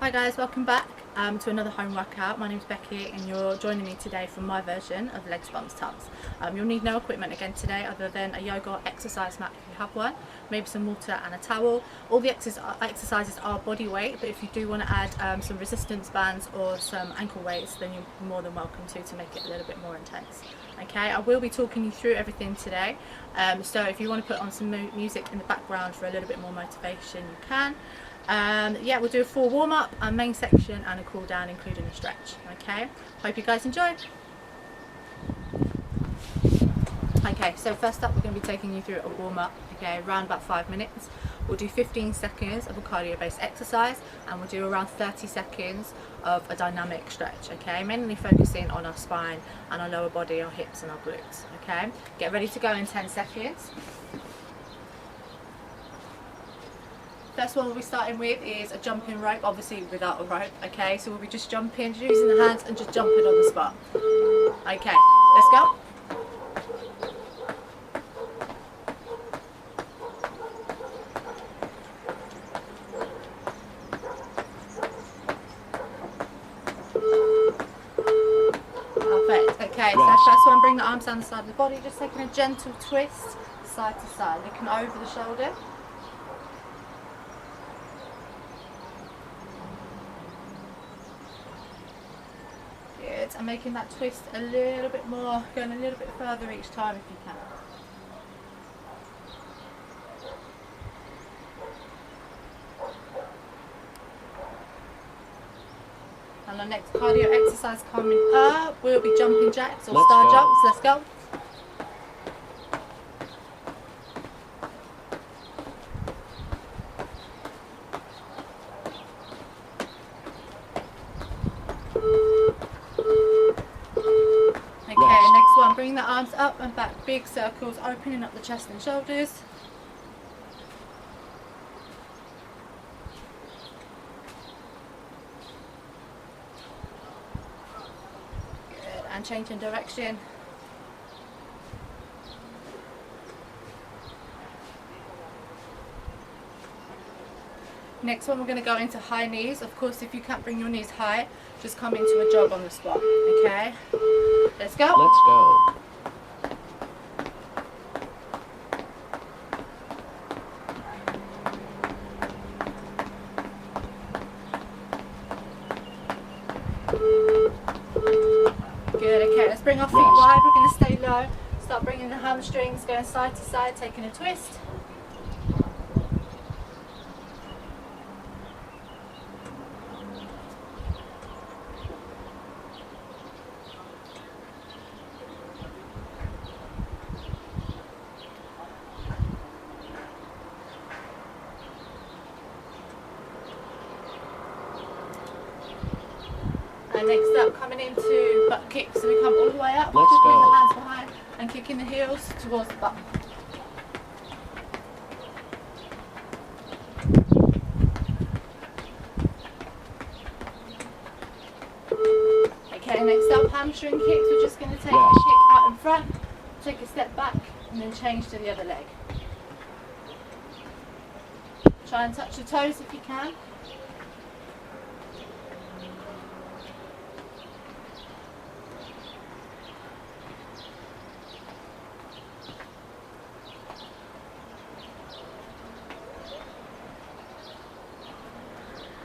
Hi guys, welcome back to another home workout. My name's Becky and you're joining me today from my version of legs, bumps, tums. You'll need no equipment again today other than a yoga exercise mat if you have one, maybe some water and a towel. All the exercises are body weight, but if you do want to add some resistance bands or some ankle weights, then you're more than welcome to make it a little bit more intense. Okay, I will be talking you through everything today, so if you want to put on some music in the background for a little bit more motivation, you can. Yeah, we'll do a full warm-up, a main section and a cool down including a stretch. Okay, hope you guys enjoy. Okay, so first up we're going to be taking you through a warm-up, okay, around about 5 minutes. We'll do 15 seconds of a cardio-based exercise and we'll do around 30 seconds of a dynamic stretch, okay, mainly focusing on our spine and our lower body, our hips and our glutes. Okay, get ready to go in 10 seconds. First one we'll be starting with is a jumping rope, obviously without a rope, okay, so we'll be just jumping, using the hands and just jumping on the spot. Okay, let's go. Perfect, okay, so first one, bring the arms down the side of the body, just taking a gentle twist side to side, looking over the shoulder. And making that twist a little bit more, going a little bit further each time if you can. And our next cardio exercise coming up, we'll be jumping jacks or star jumps. Let's go. Bring the arms up and back, big circles, opening up the chest and shoulders. Good, and changing direction. Next one we're going to go into high knees. Of course, if you can't bring your knees high, just come into a jog on the spot, okay? Let's go. Let's go. Good, okay, let's bring our feet wide. We're going to stay low. Start bringing the hamstrings, going side to side, taking a twist. And next up, coming into butt kicks, so we come all the way up, just bring the hands behind and kicking the heels towards the butt. Okay, next up, hamstring kicks. We're just going to take a kick out in front, take a step back and then change to the other leg. Try and touch your toes if you can.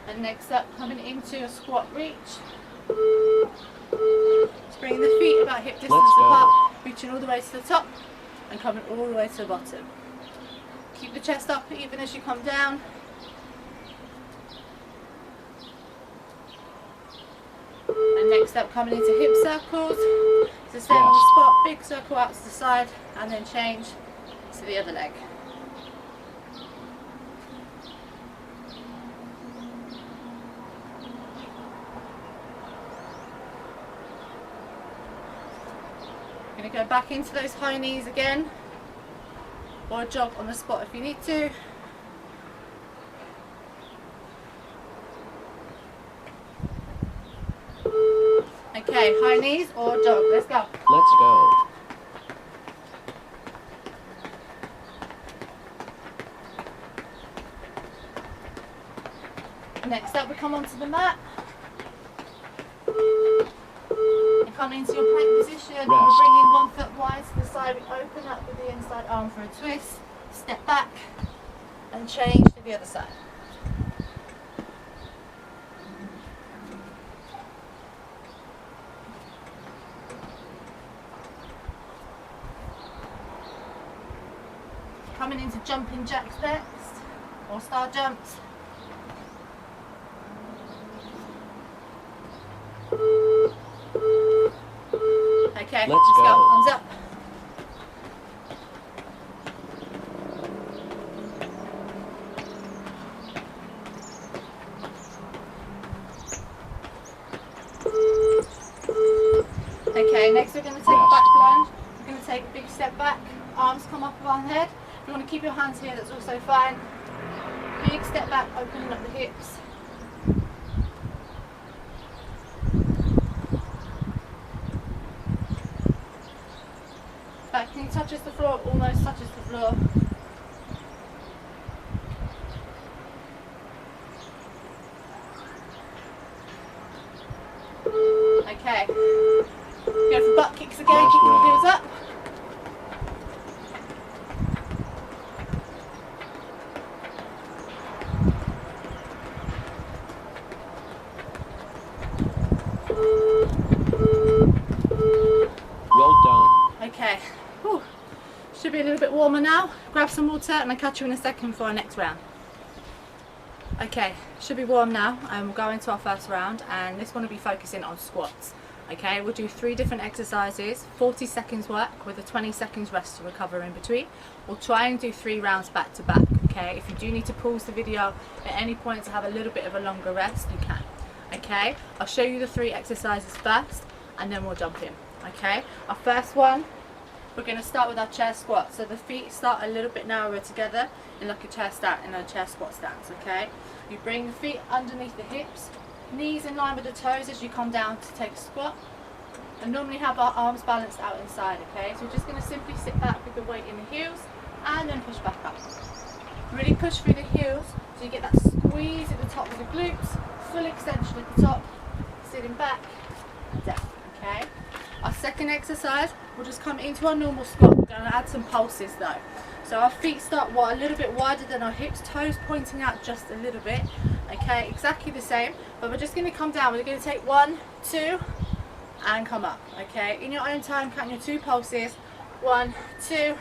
And next up, coming into a squat reach. Just bringing the feet about hip distance apart, reaching all the way to the top and coming all the way to the bottom. Keep the chest up even as you come down. And next up, coming into hip circles. So stay on the spot, big circle out to the side and then change to the other leg. Going to go back into those high knees again, or jog on the spot if you need to. Okay, high knees or jog, let's go. Let's go. Next up, we come onto the mat. And come into your plank position. And we're bringing 1 foot wide to the side. We open up with the inside arm for a twist. Step back and change to the other side. Coming into jumping jacks next, or star jumps. Okay, let's go. Arms up. Okay, next we're going to take a back lunge. We're going to take a big step back, arms come up above the head. If you want to keep your hands here, that's also fine. Big step back, opening up the hips. Back knee touches the floor, almost touches the floor. Okay. Go for butt kicks again, keeping the heels up. Well done. Okay. Whew. Should be a little bit warmer now. Grab some water and I'll catch you in a second for our next round. Okay, should be warm now, and we'll go into our first round, and this one will be focusing on squats. Okay, we'll do 3 different exercises, 40 seconds work with a 20 seconds rest to recover in between. We'll try and do 3 rounds back to back. Okay, if you do need to pause the video at any point to have a little bit of a longer rest, you can. Okay, I'll show you the 3 exercises first and then we'll jump in. Okay, our first one, we're going to start with our chair squat. So the feet start a little bit narrower together in like a chair squat stance. Okay, you bring the feet underneath the hips, knees in line with the toes as you come down to take a squat, and normally have our arms balanced out inside. Okay, so we're just going to simply sit back with the weight in the heels and then push back up. Really push through the heels so you get that squeeze at the top of the glutes, full extension at the top, sitting back and down. Okay, our second exercise, we'll just come into our normal squat. We're going to add some pulses though. So our feet start a little bit wider than our hips, toes pointing out just a little bit. Okay, exactly the same, but we're just going to come down. We're going to take 1, 2, and come up. Okay, in your own time, count your 2 pulses. 1, 2,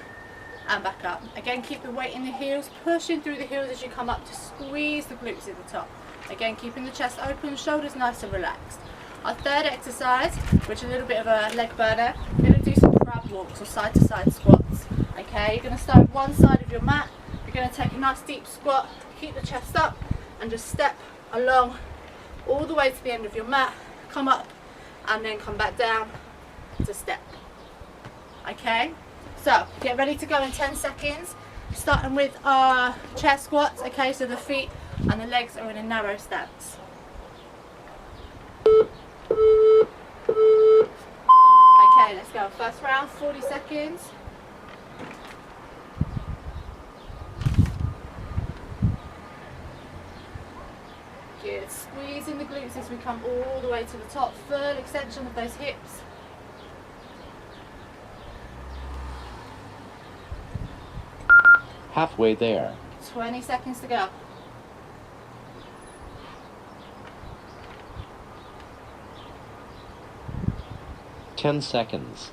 and back up. Again, keep the weight in the heels, pushing through the heels as you come up to squeeze the glutes at the top. Again, keeping the chest open, shoulders nice and relaxed. Our third exercise, which is a little bit of a leg burner, we're going to do some crab walks or side to side squats. Okay, you're going to start one side of your mat. You're going to take a nice deep squat, keep the chest up, and just step along all the way to the end of your mat. Come up and then come back down to step. Okay, so get ready to go in 10 seconds. Starting with our chair squats. Okay, so the feet and the legs are in a narrow stance. Okay, let's go. First round, 40 seconds. Good. Squeezing the glutes as we come all the way to the top. Full extension of those hips. Halfway there. 20 seconds to go. Ten seconds.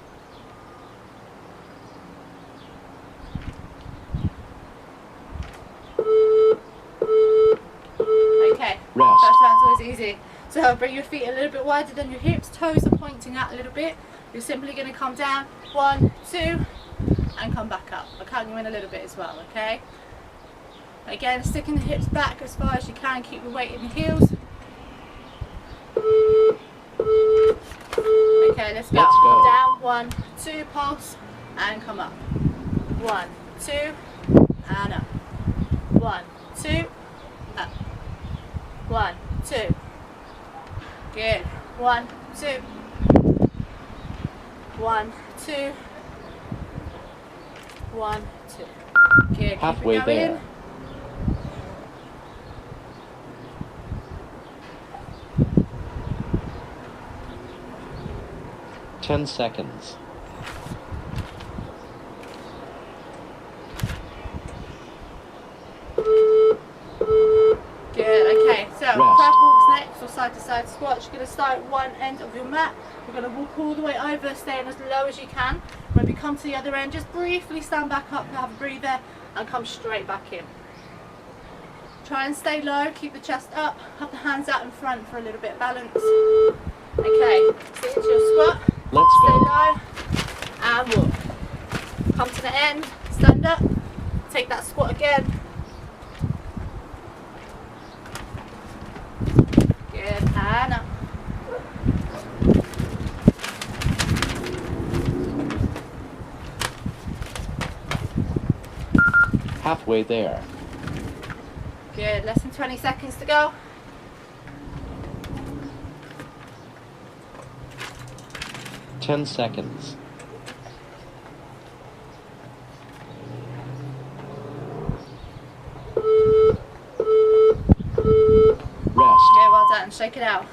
Okay, Rest. first round's always easy. So bring your feet a little bit wider than your hips, toes are pointing out a little bit. You're simply going to come down, 1, 2, and come back up. I'll count you in a little bit as well, okay? Again, sticking the hips back as far as you can, keep the weight in the heels. Okay, let's go. Down, 1, 2, pulse, and come up. 1, 2, and up. 1, 2, up. 1, 2. Good. 1, 2. 1, 2. 1, 2. Good. Halfway Keep it going. there. 10 seconds. Good, okay, so crab walks next, or side to side squats. You're going to start at one end of your mat. We're going to walk all the way over, staying as low as you can. When we come to the other end, just briefly stand back up, have a breather, and come straight back in. Try and stay low, keep the chest up, have the hands out in front for a little bit of balance. Okay, sit into your squat, Let's stay go. low, and walk. Come to the end, stand up, take that squat again. Good, and up. Halfway there. Good, less than 20 seconds to go. Ten seconds. Rest. Yeah, well done, shake it out.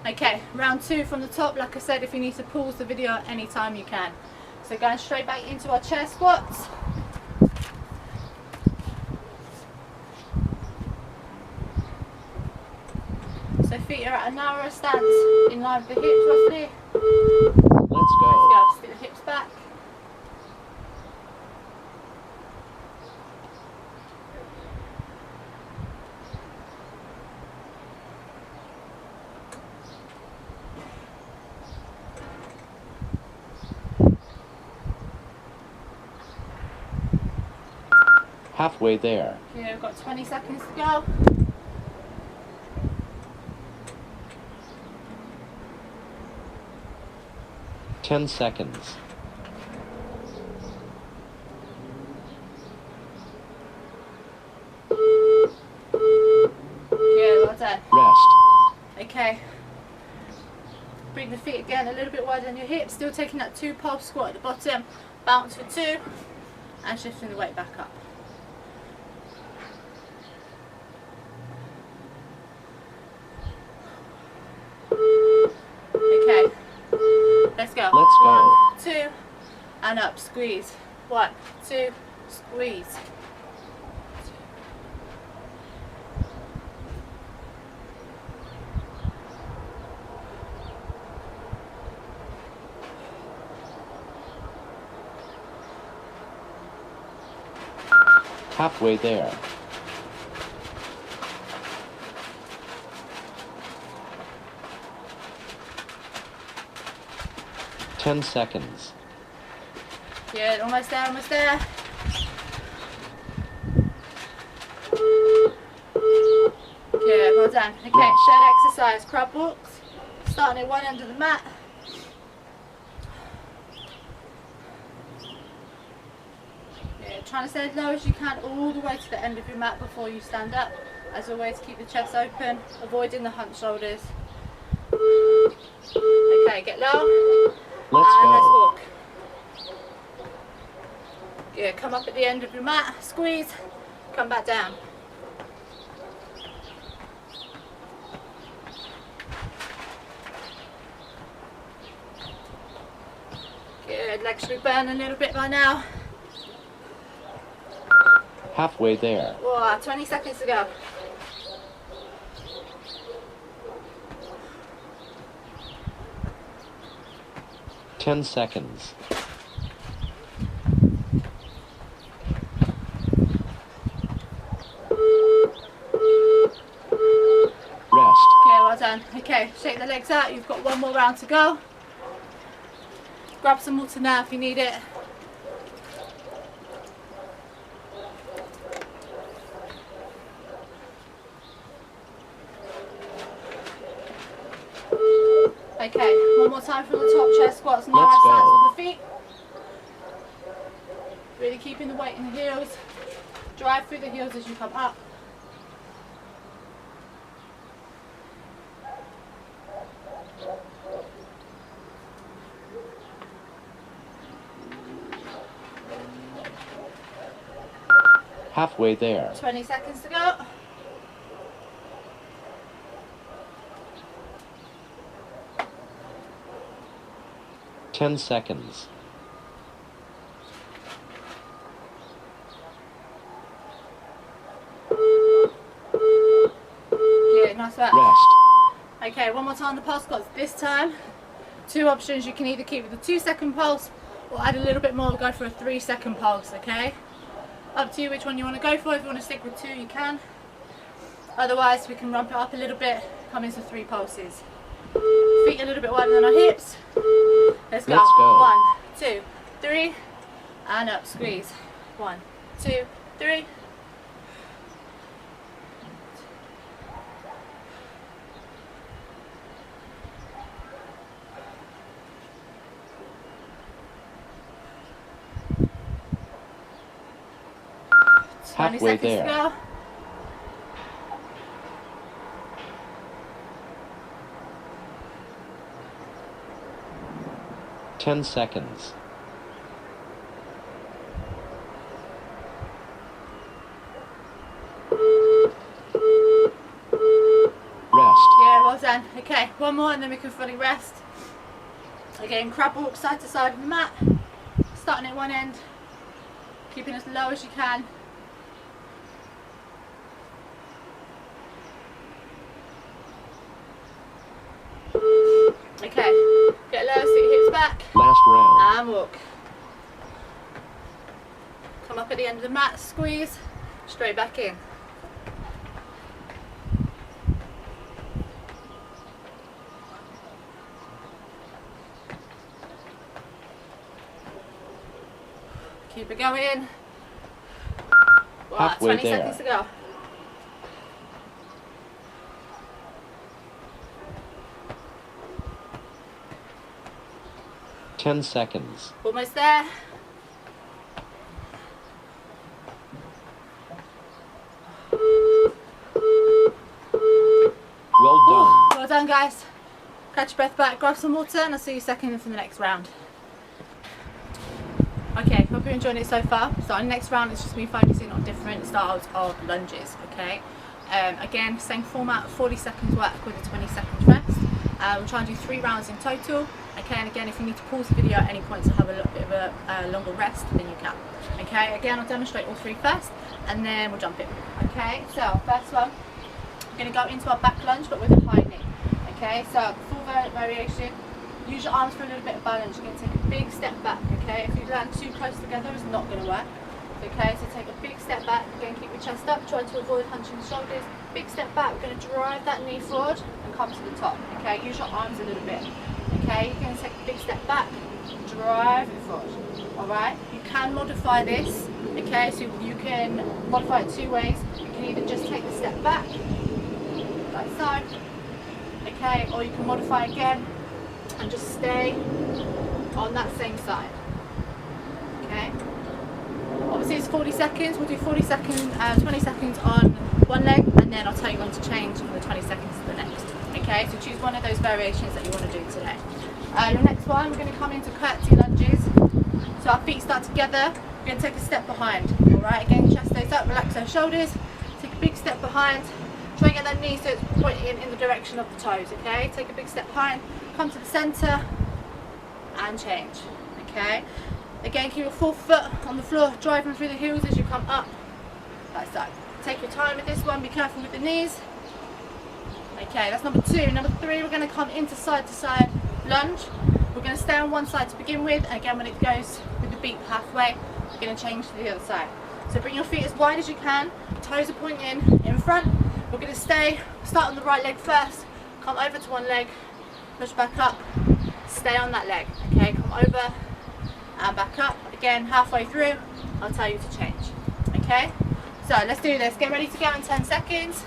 Okay, round two from the top. Like I said, if you need to pause the video at any time, you can. So going straight back into our chair squats. So feet are at a narrower stance, in line with the hips roughly. Let's Let's go. go, stick the hips back. Halfway there. Okay, we've got 20 seconds to go. Ten seconds. Good, well done. Rest. Okay. Bring the feet again a little bit wider than your hips, still taking that 2 pulse squat at the bottom. Bounce for 2 and shifting the weight back up. Okay. Let's go. Let's go. 1, 2 and up. Squeeze. 1, 2, squeeze. Halfway there. Ten seconds. Good, almost there, almost there. Good, well done. Okay, third exercise, crab walks. Starting at one end of the mat. Good, trying to stay as low as you can all the way to the end of your mat before you stand up. As always, keep the chest open, avoiding the hunched shoulders. Okay, get low. Let's And let's go. walk. Good, come up at the end of your mat, squeeze, come back down. Good, legs should be burning a little bit by now. Halfway there. Whoa, 20 seconds to go. Ten seconds. Rest. Okay, well done. Okay, shake the legs out. You've got one more round to go. Grab some water now if you need it. Okay, one more time from the top, chest squats, narrow Let's go. stance with the feet. Really keeping the weight in the heels. Drive through the heels as you come up. Halfway there. 20 seconds to go. 10 seconds. Good, nice work. Rest. Okay, one more time the pulse squats. This time, 2 options. You can either keep with the 2-second pulse or add a little bit more, go for a 3-second pulse, okay? Up to you which one you want to go for. If you want to stick with 2, you can. Otherwise, we can ramp it up a little bit, come into 3 pulses. Feet a little bit wider than our hips. Let's go. 1, 2, 3, and up, squeeze. 1, 2, 3. Halfway there. To go. Ten seconds. Rest. Yeah, well done. Okay, one more and then we can fully rest. Again, crab walk side to side of the mat. Starting at one end, keeping as low as you can. Okay, get low, sit your hips back. Last round. And walk. Come up at the end of the mat, squeeze, straight back in. Keep it going. Wow, Halfway 20 there. seconds to go. Ten seconds. Almost there. Well done. Well done, guys. Catch your breath back, grab some water, and I'll see you second for the next round. Okay, hope you're enjoying it so far. So our next round is just me focusing on different styles of lunges, okay? Again, same format, 40 seconds work with a 20 seconds rest. We'll try and do 3 rounds in total. Okay, and again, if you need to pause the video at any point to have a little bit of a longer rest, then you can. Okay, again, I'll demonstrate all 3 first, and then we'll jump in. Okay, so first one, we're going to go into our back lunge, but with a high knee. Okay, so full variation. Use your arms for a little bit of balance. You're going to take a big step back. Okay, if you land too close together, it's not going to work. Okay, so take a big step back. Again, keep your chest up. Try to avoid hunching the shoulders. Big step back. We're going to drive that knee forward and come to the top. Okay, use your arms a little bit. Okay, you're going to take a big step back, drive it forward. Alright, you can modify this. Okay, so you can modify it 2 ways. You can either just take the step back, like so. Okay, or you can modify again and just stay on that same side. Okay, obviously it's 40 seconds. We'll do 20 seconds on one leg, and then I'll tell you when to change from the 20 seconds to the next. Okay, so choose one of those variations that you want to do today. Your next one, we're going to come into curtsy lunges. So our feet start together. We're going to take a step behind. Alright, again, chest stays up, relax our shoulders. Take a big step behind. Try and get that knee so it's pointing in the direction of the toes. Okay, take a big step behind, come to the centre, and change. Okay, again, keep your 4 foot on the floor, driving through the heels as you come up, like so. Take your time with this one, be careful with the knees. Okay, that's number 2. Number 3, we're going to come into side to side lunge. We're going to stay on one side to begin with, and again, when it goes with the beat halfway, we're going to change to the other side. So bring your feet as wide as you can, toes are pointing in front. We're going to start on the right leg first, come over to one leg, push back up, stay on that leg. Okay, come over and back up. Again, halfway through, I'll tell you to change. Okay, so let's do this. Get ready to go in 10 seconds.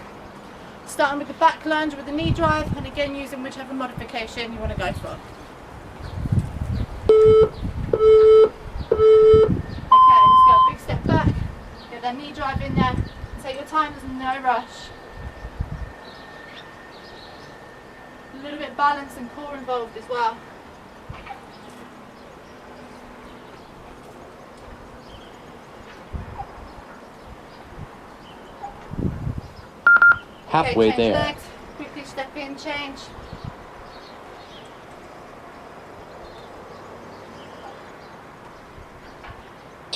Starting with the back lunge with the knee drive, and again using whichever modification you want to go for. Okay, let's go. Big step back. Get that knee drive in there. Take your time, there's no rush. A little bit of balance and core involved as well. Halfway change there. legs, quickly step in, change.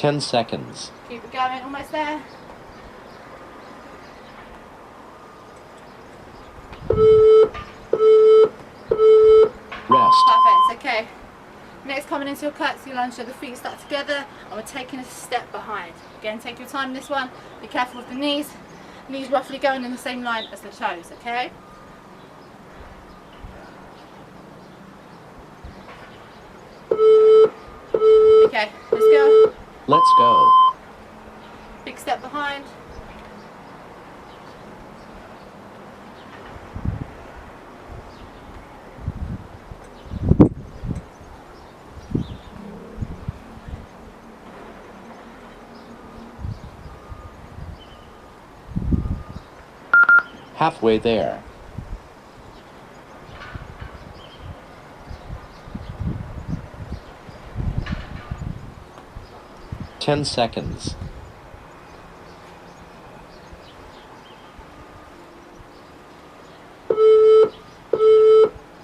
10 seconds. Keep it going, almost there. Rest. Perfect, okay. Next, coming into your curtsy lunge, so the feet start together and we're taking a step behind. Again, take your time in this one. Be careful with the knees. Knees roughly going in the same line as the toes, okay? Okay, let's go. Let's go. Big step behind. Halfway there. Ten seconds.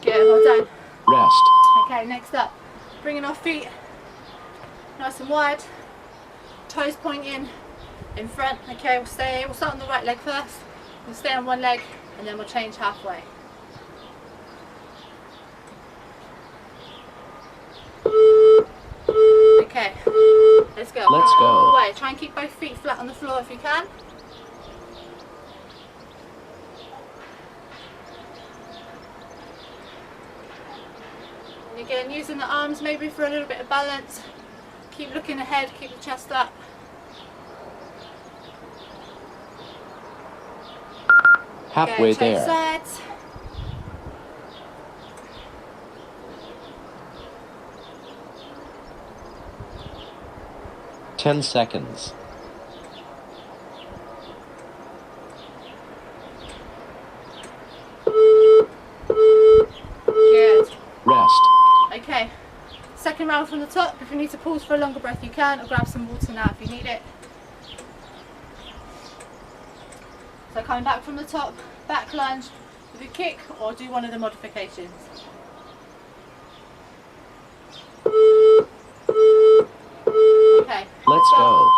Good, well done. Rest. Okay, next up, bringing our feet nice and wide, toes pointing in front. Okay, we'll start on the right leg first. We'll stay on one leg and then we'll change halfway. Okay, let's go. Let's go. All the way. Try and keep both feet flat on the floor if you can. And again, using the arms maybe for a little bit of balance. Keep looking ahead, keep the chest up. Halfway Okay, change there. sides. Ten seconds. Good. Rest. Okay, second round from the top. If you need to pause for a longer breath, you can, or grab some water now if you need it. So coming back from the top, back lunge with a kick, or do one of the modifications. Okay, Let's go.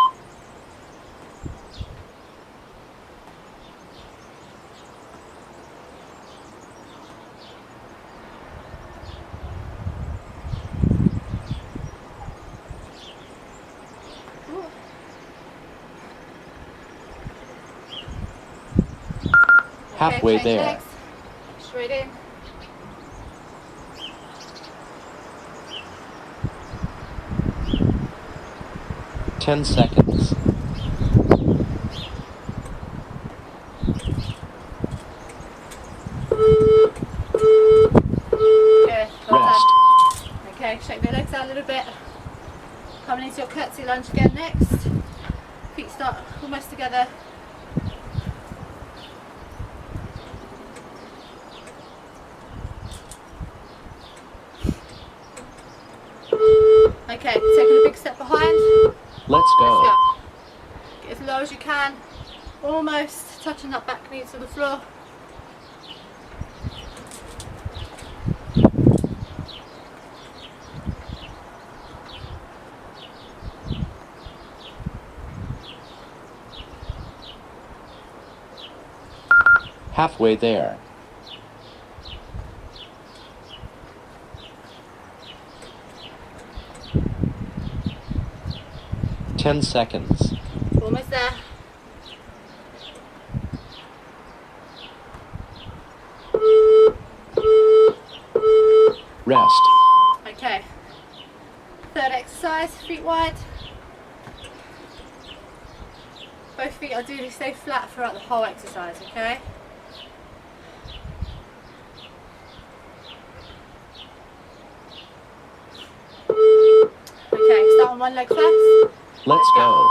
Halfway change there. legs, straight in. Ten seconds. Good, well Rest. done. Okay, shake the legs out a little bit. Coming into your curtsy lunge again next. Feet start almost together. Okay, taking a big step behind. Let's Let's go. go. Get as low as you can. Almost touching that back knee to the floor. Halfway there. Ten seconds. Almost there. Rest. Okay. Third exercise, feet wide. Both feet ideally stay flat throughout the whole exercise, okay? Okay, start on one leg first. Let's go.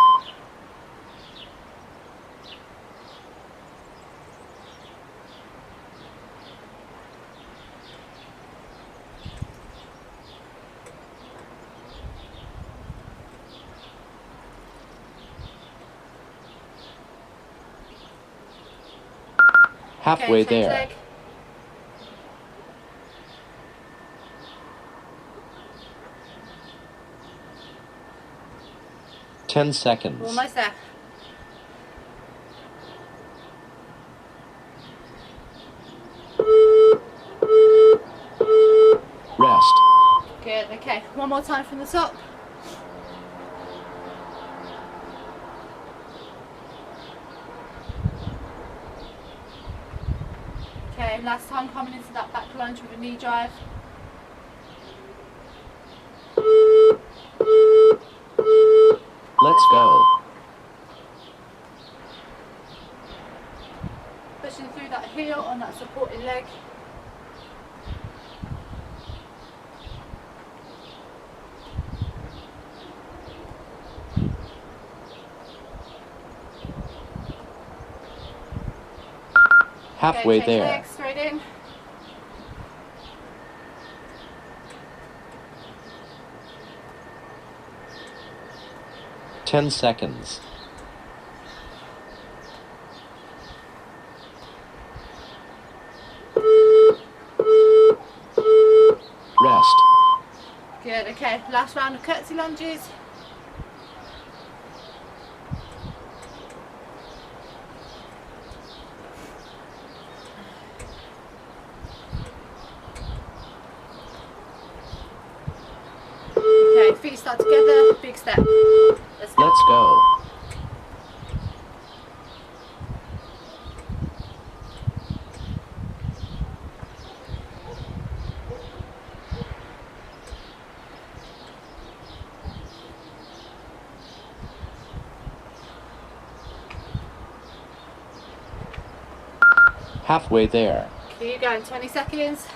Halfway Okay, change there. leg. 10 seconds. Almost there. Rest. Good, okay. One more time from the top. Okay, last time coming into that back lunge with a knee drive. Let's go. Pushing through that heel on that supported leg. Halfway okay, there. Legs straight in. Ten seconds. Rest. Good, okay. Last round of curtsy lunges. Okay, feet start together, big step. Let's go. Let's go. Halfway there. Keep going, 20 seconds.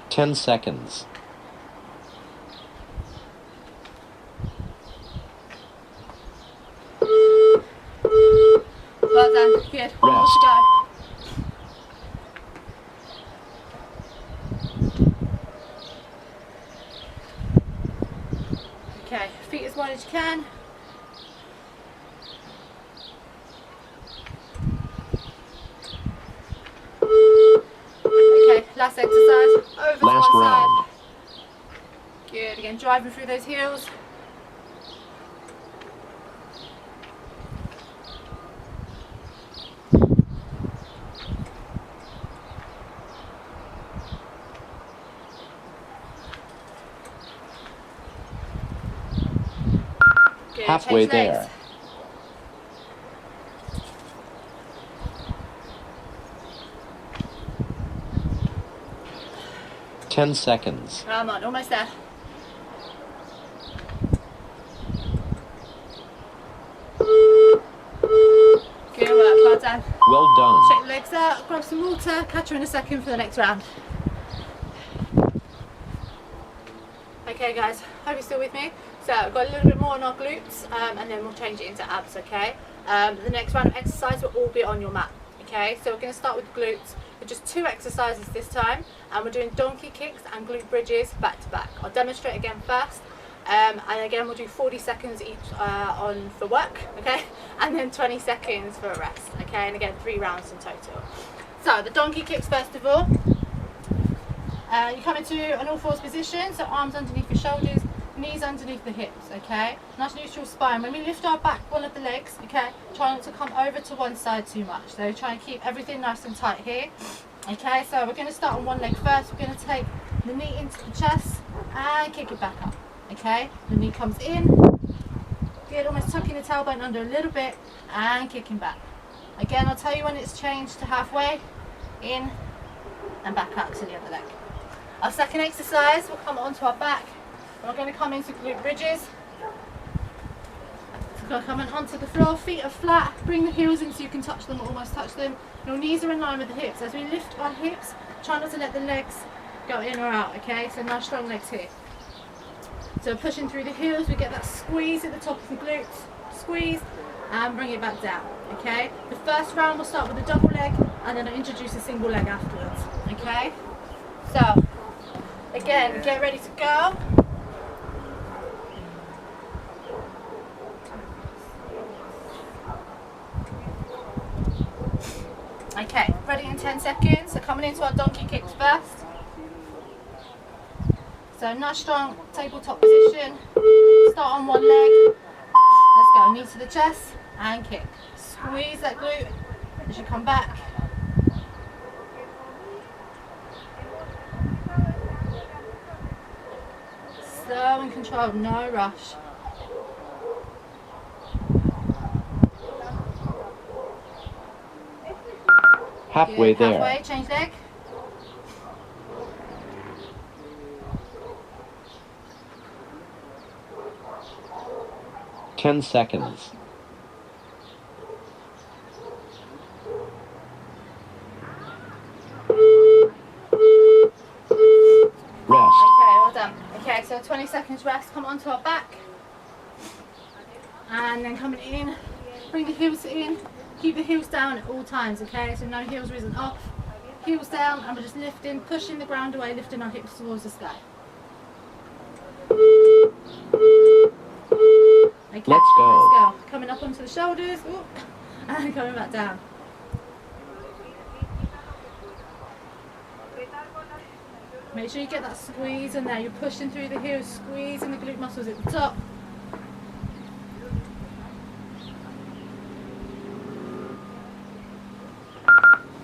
Ten seconds. Well done, good. One more to go. Okay, feet as wide as you can. Okay, last exercise. Over to Last one round. side. Good, again, driving through those heels. Good, Halfway change legs. there. Ten seconds. Come on, almost there. Good work, well done. Well done. Shake the legs out, grab some water, catch you in a second for the next round. Okay guys, hope you're still with me. So I've got a little bit more on our glutes and then we'll change it into abs, okay? The next round of exercise will all be on your mat, okay? So we're going to start with glutes with just 2 exercises this time, and we're doing donkey kicks and glute bridges back to back. I'll demonstrate again first, and again we'll do 40 seconds each on for work, okay? And then 20 seconds for a rest, okay? And again 3 rounds in total. So the donkey kicks first of all. You come into an all fours position, so arms underneath your shoulders, knees underneath the hips, okay? Nice neutral spine. When we lift our back, one of the legs, okay, try not to come over to one side too much. So try and keep everything nice and tight here, okay? So we're going to start on one leg first. We're going to take the knee into the chest and kick it back up, okay? The knee comes in, good, almost tucking the tailbone under a little bit and kicking back. Again, I'll tell you when it's changed to halfway, in and back up to the other leg. Our second exercise, we'll come onto our back. And we're going to come into glute bridges. So we're coming onto the floor, feet are flat, bring the heels in so you can touch them or almost touch them. Your knees are in line with the hips. As we lift our hips, try not to let the legs go in or out, okay? So nice strong legs here. So pushing through the heels, we get that squeeze at the top of the glutes, squeeze, and bring it back down, okay? The first round we'll start with a double leg, and then I'll introduce a single leg afterwards, okay? So, again, get ready to go. Okay, ready in 10 seconds. So coming into our donkey kicks first. So nice strong tabletop position. Start on one leg. Let's go, knee to the chest and kick. Squeeze that glute as you come back. Slow and controlled, no rush. Halfway Good. there. Halfway, change leg. Ten seconds. Rest. Okay, well done. Okay, so 20 seconds rest. Come onto our back. And then coming in, bring the heels in. Keep the heels down at all times, okay? So no heels risen off. Heels down, and we're just lifting, pushing the ground away, lifting our hips towards the sky. Okay, Let's go. Let's go. Coming up onto the shoulders, ooh, and coming back down. Make sure you get that squeeze in there. You're pushing through the heels, squeezing the glute muscles at the top.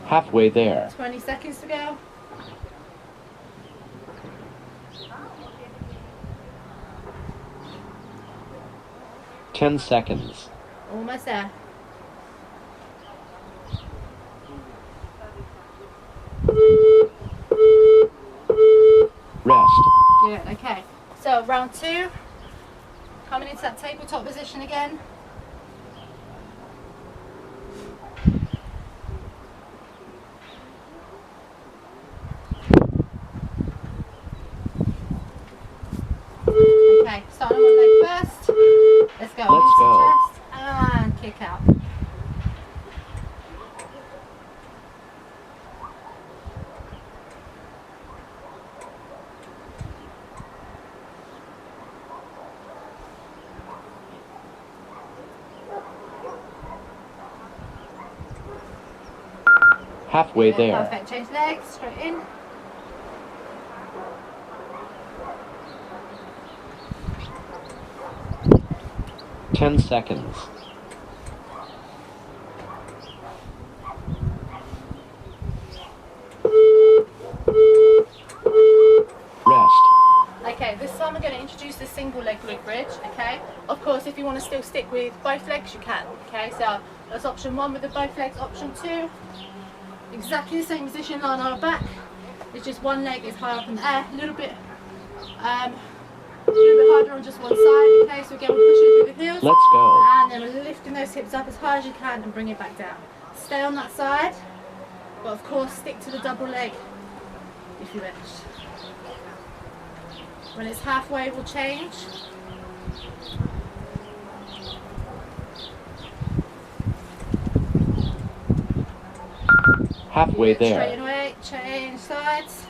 Halfway there. 20 seconds to go. Ten seconds. Almost there. Rest. Good, okay. So round two, coming into that tabletop position again. Okay, start on one leg first. Let's go. Let's Into go. the chest and kick out. Halfway Good, there. perfect. Change legs, straight in. Ten seconds. Rest. Okay, this time I'm going to introduce the single leg glute bridge, okay? Of course, if you want to still stick with both legs, you can, okay? So that's option one with the both legs. Option two, exactly the same position, line on our back. It's just one leg is high up in the air, a little bit harder on just one side, okay? So again, we're pushing through the heels. Let's go. And then we're lifting those hips up as high as you can and bring it back down. Stay on that side, but of course stick to the double leg if you wish. When it's halfway, we'll change. Halfway Straight there. away, change sides.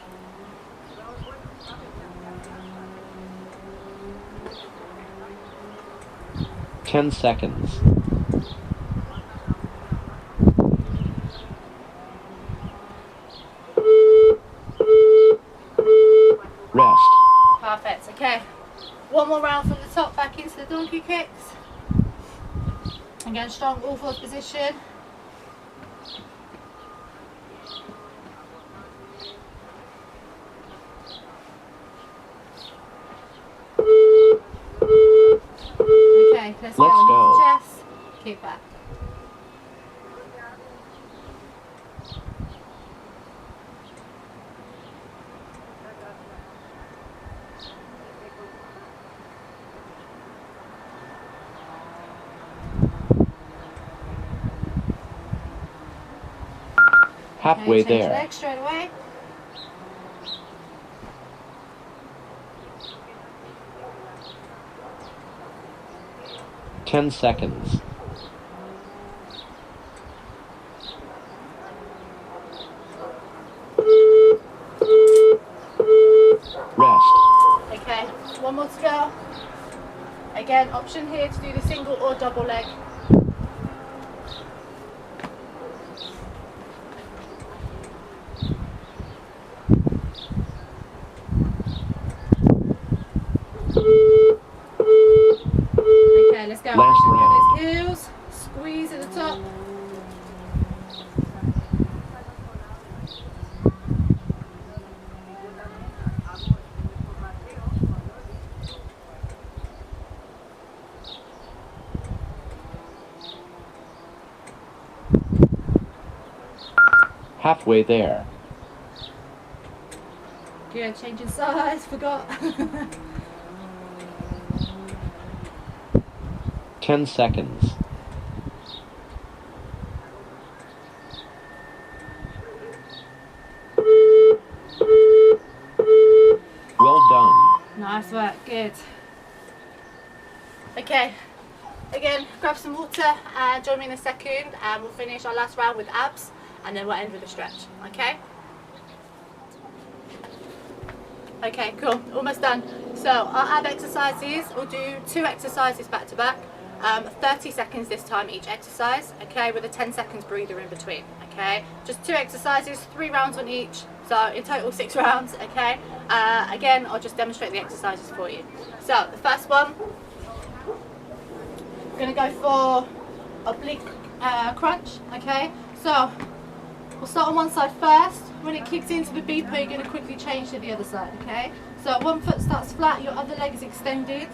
Ten seconds. Rest. Perfect, okay. One more round from the top, back into the donkey kicks. Again, strong all fours position. Okay, let's go. Let's go. Knee to chest, kick back. Halfway Okay, change there. legs straight away. Ten seconds. Rest. Okay, one more to go. Again, option here to do the single or double leg. go. Last Pushing round. those heels. Squeeze at the top. Halfway there. Good, changing size, forgot. 10 seconds. Well done. Nice work, good. Okay, again, grab some water and join me in a second and we'll finish our last round with abs and then we'll end with a stretch, okay? Okay, cool, almost done. So our ab exercises, we'll do 2 exercises back to back, 30 seconds this time each exercise, okay, with a 10 seconds breather in between, okay? Just 2 exercises, 3 rounds on each, so in total 6 rounds, okay? Again, I'll just demonstrate the exercises for you. So the first one, we're gonna go for oblique crunch, okay? So we'll start on one side first. When it kicks into the beeper, you're going to quickly change to the other side, okay? So one foot starts flat, your other leg is extended.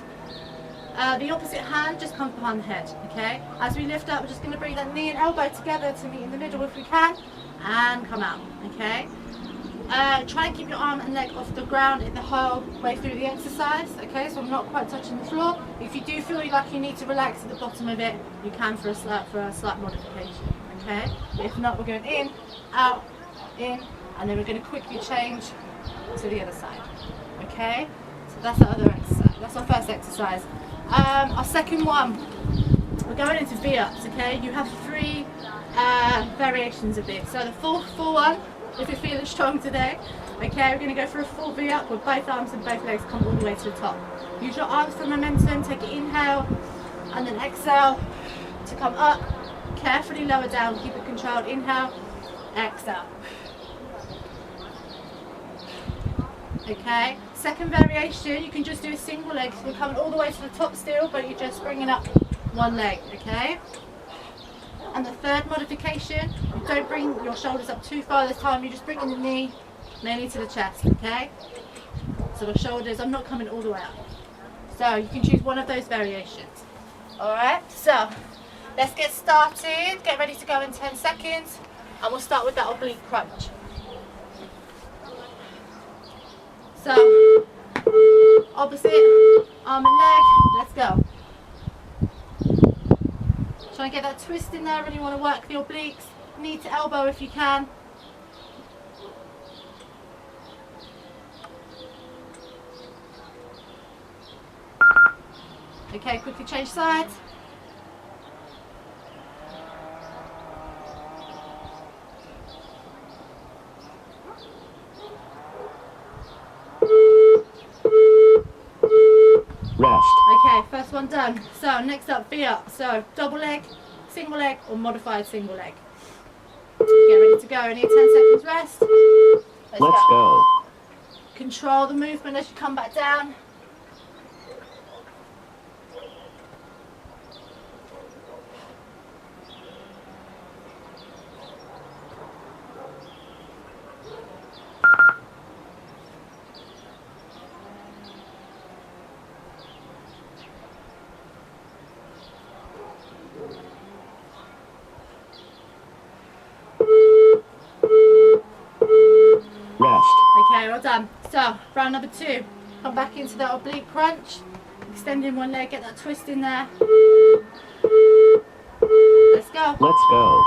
The opposite hand just comes behind the head, okay? As we lift up, we're just going to bring that knee and elbow together to meet in the middle if we can, and come out, okay? Try and keep your arm and leg off the ground in the whole way through the exercise, okay? So I'm not quite touching the floor. If you do feel like you need to relax at the bottom of it, you can for a slight modification, okay? If not, we're going in, out, in, and then we're going to quickly change to the other side, okay? So that's our other exercise. That's our first exercise. Our second one, we're going into V-ups, okay? You have 3 variations of this. So the full one, if you're feeling strong today, okay, we're going to go for a full V-up with both arms and both legs come all the way to the top. Use your arms for momentum, take an inhale, and then exhale to come up. Carefully lower down, keep it controlled. Inhale, exhale. Okay, second variation, you can just do a single leg, so you're coming all the way to the top still, but you're just bringing up one leg, okay? And the third modification, you don't bring your shoulders up too far this time, you're just bringing the knee mainly to the chest, okay? So the shoulders, I'm not coming all the way up. So you can choose one of those variations. Alright, so let's get started, get ready to go in 10 seconds, and we'll start with that oblique crunch. So, opposite, arm and leg, let's go. Try and get that twist in there, really want to work the obliques, knee to elbow if you can. Okay, quickly change sides. Rest. Okay, first one done. So next up, V-up. So double leg, single leg, or modified single leg. Get ready to go. I need 10 seconds rest. Let's go. Control the movement as you come back down. Rest. Okay, well done. So, round number 2. Come back into that oblique crunch. Extending one leg, get that twist in there. Let's go. Let's go.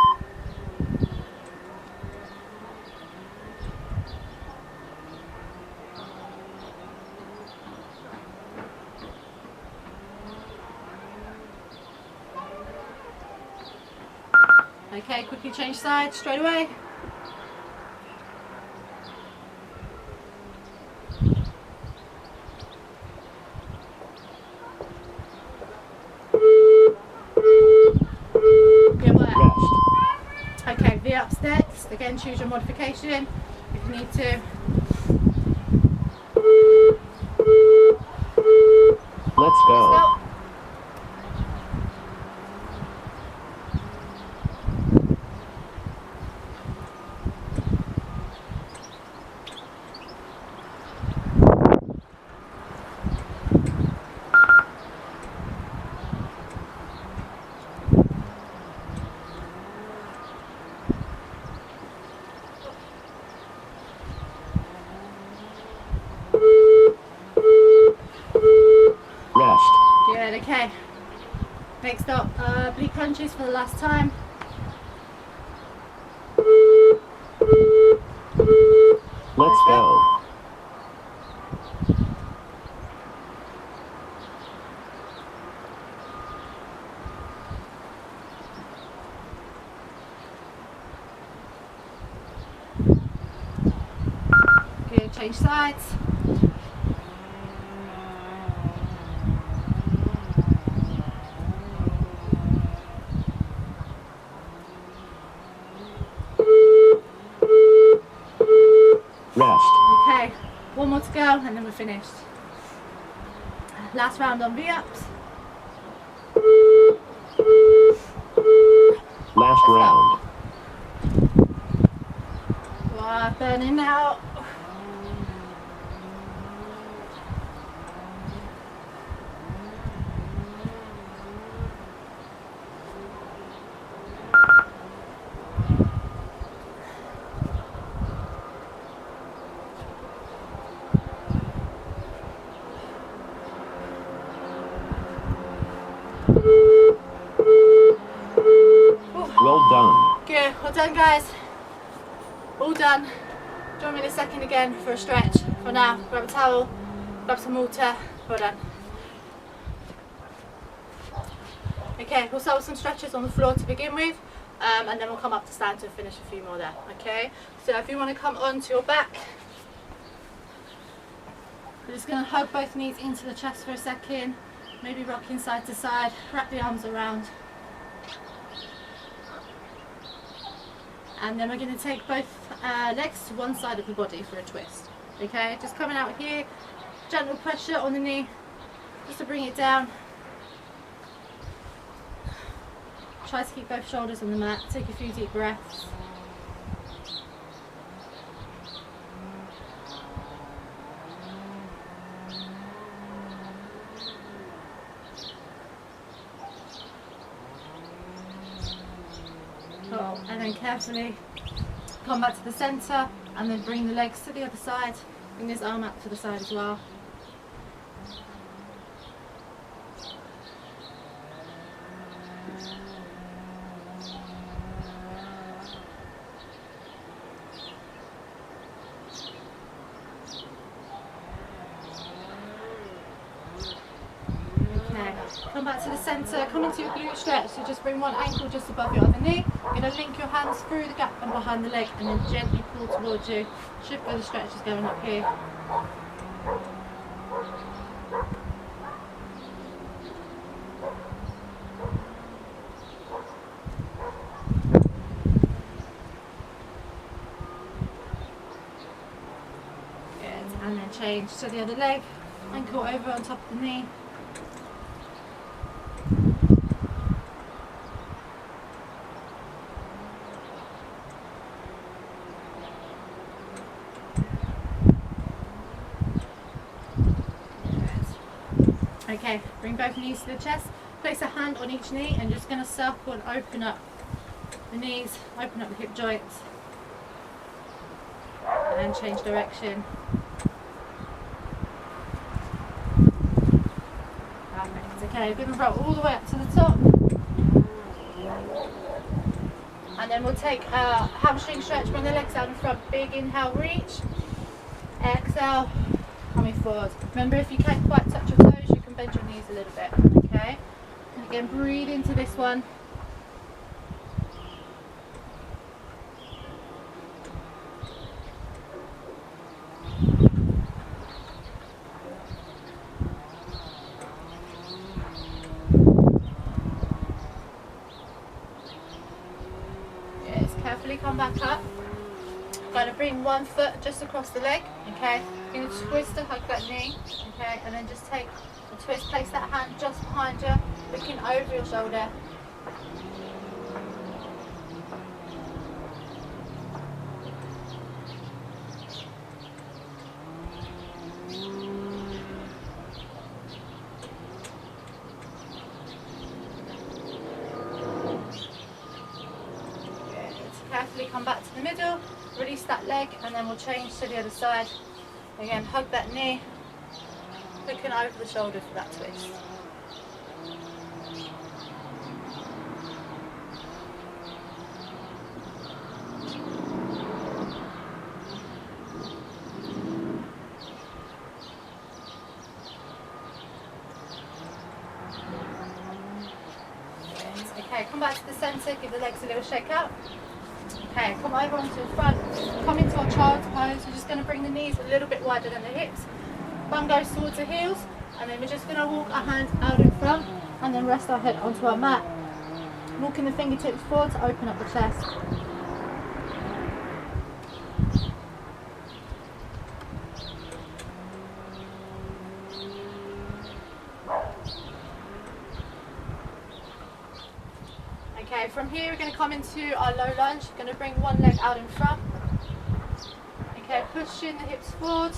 Okay, quickly change sides straight away. Good work. Rest. Okay, V-ups next. Again, choose your modification if you need to. Let's go. Let's go. Good, okay. Next up, oblique crunches for the last time. Let's go. Good, change sides. Rest. Okay, one more to go and then we're finished. Last round on V-ups. Last round. Wow, burning out. Well done. Good, well done guys. All done. Join me in a second again for a stretch. For now, grab a towel, grab some water. Well done. Okay, we'll start with some stretches on the floor to begin with, and then we'll come up to stand to finish a few more there. Okay, so if you want to come onto your back, we're just going to hug both knees into the chest for a second, maybe rocking side to side, wrap the arms around. And then we're going to take both legs to one side of the body for a twist. Okay, just coming out here, gentle pressure on the knee, just to bring it down. Try to keep both shoulders on the mat, take a few deep breaths. Cool. And then carefully come back to the centre and then bring the legs to the other side. Bring this arm up to the side as well. Come back to the centre, come into your glute stretch, so just bring one ankle just above your other knee. You're going to link your hands through the gap and behind the leg and then gently pull towards you. Shift where the stretch is going up here. Good, and then change to the other leg, ankle over on top of the knee. Okay, bring both knees to the chest, place a hand on each knee and just going to circle and open up the knees, open up the hip joints and change direction. Perfect, okay, we're going to roll all the way up to the top and then we'll take a hamstring stretch, bring the legs out in front, big inhale, reach, exhale, coming forward. Remember, if you can't quite touch your toes, you can bend your knees a little bit, okay? And again, breathe into this one. Yes, carefully come back up. Going to bring one foot just across the leg, okay? You're going to twist and hug that knee, okay? And then just take a twist, place that hand just behind you, looking over your shoulder. Carefully come back to the middle, release that leg, and then we'll change to the other side. Again, hug that knee, looking over the shoulder for that twist. Okay, come back to the centre, give the legs a little shake out. Okay, come over onto the front, come into our child's pose. We're just going to bring the knees a little bit wider than the hips. Bum goes towards the heels, and then we're just going to walk our hands out in front and then rest our head onto our mat. Walking the fingertips forward to open up the chest. Okay, from here we're going to come into our low lunge. We're going to bring one leg out in front. Okay, pushing the hips forward.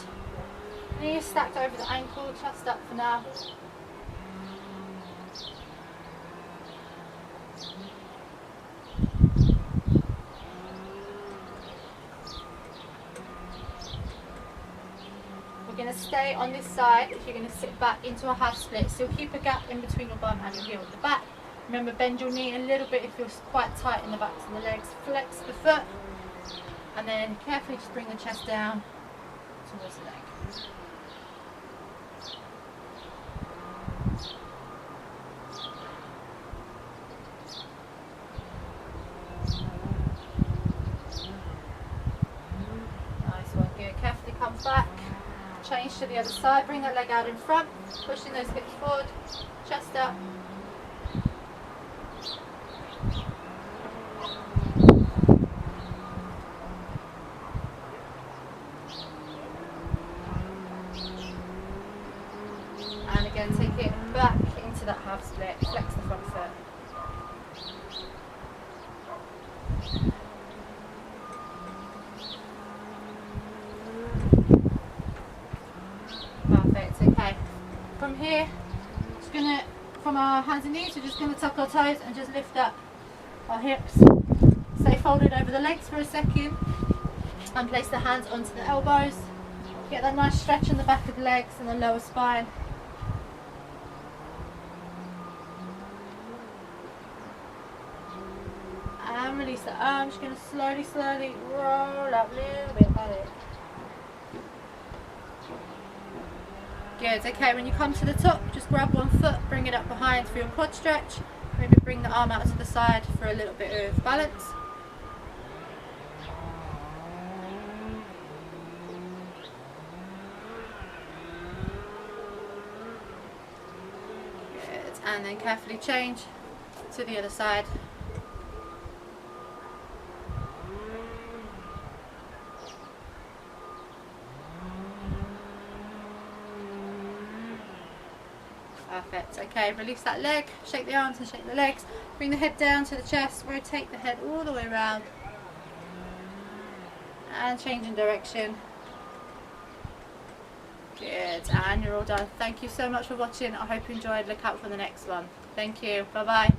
Knees stacked over the ankle, chest up for now. We're going to stay on this side. If you're going to sit back into a half split, still keep a gap in between your bum and your heel at the back. Remember, bend your knee a little bit if you're quite tight in the backs of the legs. Flex the foot, and then carefully just bring the chest down towards the leg. Nice one, good. Carefully come back. Change to the other side. Bring that leg out in front. Pushing those hips forward. Chest up. And again, take it back into that half split. Flex the front foot. Perfect, okay. From here, from our hands and knees, we're just going to tuck our toes and just lift up our hips. Stay folded over the legs for a second and place the hands onto the elbows. Get that nice stretch in the back of the legs and the lower spine. And release the arms. Just going to slowly roll up a little bit by it. Good, okay, when you come to the top, just grab one foot, bring it up behind for your quad stretch. Maybe bring the arm out to the side for a little bit of balance. Good, and then carefully change to the other side. Perfect, okay, release that leg, shake the arms and shake the legs, bring the head down to the chest, rotate the head all the way around and change in direction. Good, and you're all done. Thank you so much for watching. I hope you enjoyed. Look out for the next one. Thank you, bye bye.